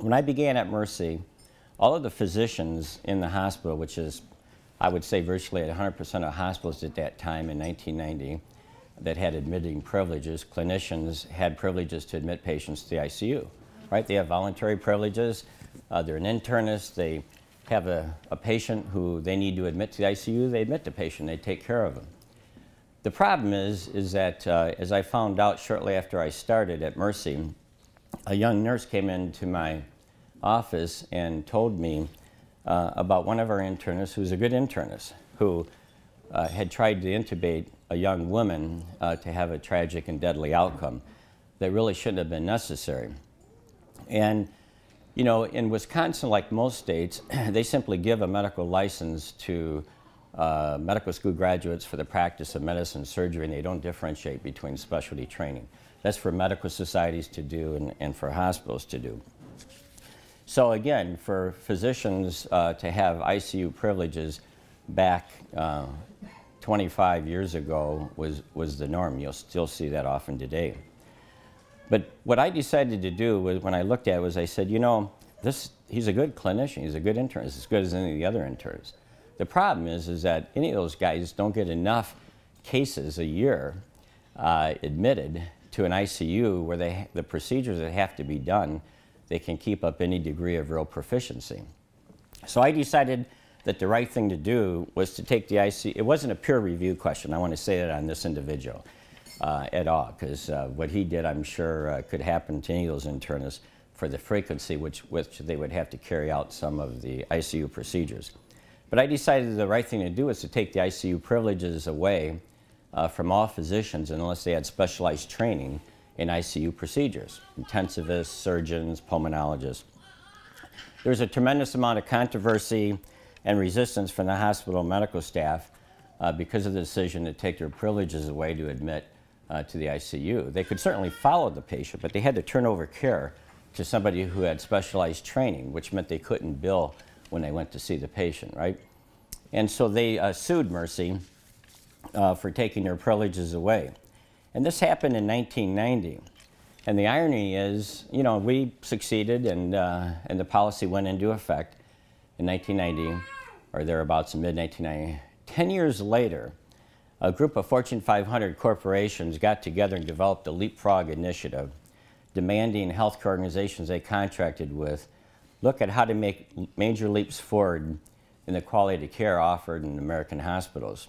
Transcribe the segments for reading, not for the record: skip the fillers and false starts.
When I began at Mercy, all of the physicians in the hospital, which is, I would say, virtually at 100% of hospitals at that time in 1990 that had admitting privileges, clinicians had privileges to admit patients to the ICU, right? They have voluntary privileges. They're an internist. They have a patient who they need to admit to the ICU. They admit the patient. They take care of them. The problem is that, as I found out shortly after I started at Mercy, a young nurse came into my office and told me about one of our internists, who's a good internist, who had tried to intubate a young woman to have a tragic and deadly outcome that really shouldn't have been necessary. And, you know, in Wisconsin, like most states, they simply give a medical license to medical school graduates for the practice of medicine and surgery, and they don't differentiate between specialty training. That's for medical societies to do and for hospitals to do. So again, for physicians to have ICU privileges back 25 years ago was the norm. You'll still see that often today. But what I decided to do was, when I looked at it, was I said, you know, he's a good clinician, he's a good internist, as good as any of the other interns. The problem is that any of those guys don't get enough cases a year admitted to an ICU where the procedures that have to be done, they can keep up any degree of real proficiency. So I decided that the right thing to do was to take the ICU. It wasn't a peer review question. I want to say that on this individual at all, because what he did, I'm sure, could happen to any of those internists for the frequency which they would have to carry out some of the ICU procedures. But I decided the right thing to do was to take the ICU privileges away from all physicians unless they had specialized training in ICU procedures, intensivists, surgeons, pulmonologists. There's a tremendous amount of controversy and resistance from the hospital medical staff because of the decision to take their privileges away to admit to the ICU. They could certainly follow the patient, but they had to turn over care to somebody who had specialized training, which meant they couldn't bill when they went to see the patient, right? And so they sued Mercy for taking their privileges away. And this happened in 1990. And the irony is, you know, we succeeded and the policy went into effect in 1990, or thereabouts in mid-1990. 10 years later, a group of Fortune 500 corporations got together and developed a leapfrog initiative demanding healthcare organizations they contracted with look at how to make major leaps forward in the quality of care offered in American hospitals.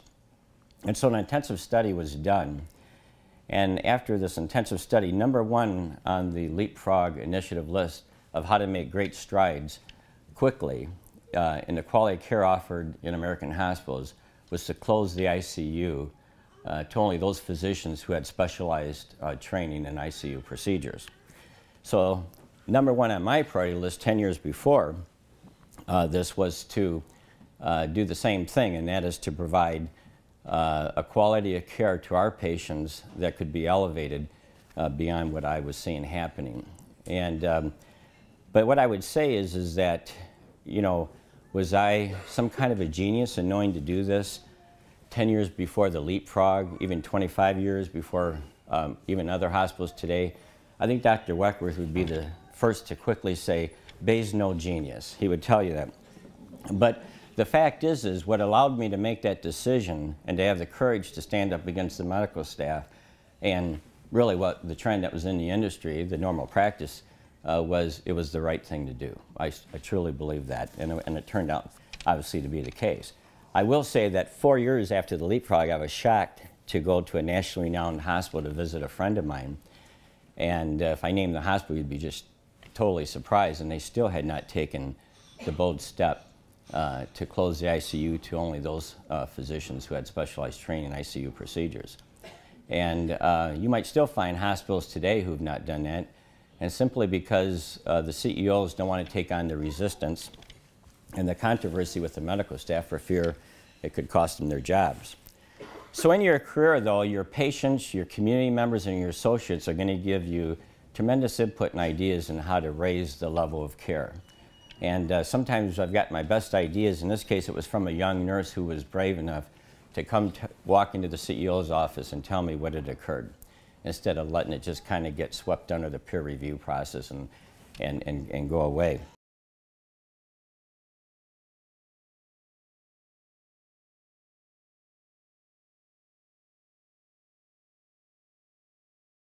And so an intensive study was done. And after this intensive study, #1 on the leapfrog initiative list of how to make great strides quickly in the quality of care offered in American hospitals was to close the ICU to only those physicians who had specialized training in ICU procedures. So #1 on my priority list 10 years before this was to do the same thing, and that is to provide a quality of care to our patients that could be elevated beyond what I was seeing happening. And but what I would say is that, you know, was I some kind of a genius in knowing to do this 10 years before the leapfrog, even 25 years before even other hospitals today? I think Dr. Weckworth would be the first to quickly say, Bay's no genius. He would tell you that. But the fact is what allowed me to make that decision and to have the courage to stand up against the medical staff and really what the trend that was in the industry, the normal practice, was it was the right thing to do. I truly believe that, and it turned out obviously to be the case. I will say that 4 years after the leapfrog, I was shocked to go to a nationally renowned hospital to visit a friend of mine, and if I named the hospital, you'd be just totally surprised, and they still had not taken the bold step to close the ICU to only those physicians who had specialized training in ICU procedures. And you might still find hospitals today who've not done that, and simply because the CEOs don't want to take on the resistance and the controversy with the medical staff for fear it could cost them their jobs. So in your career, though, your patients, your community members, and your associates are going to give you tremendous input and ideas on how to raise the level of care. And sometimes I've got my best ideas. In this case, it was from a young nurse who was brave enough to come walk into the CEO's office and tell me what had occurred, instead of letting it just kind of get swept under the peer review process. And and go away.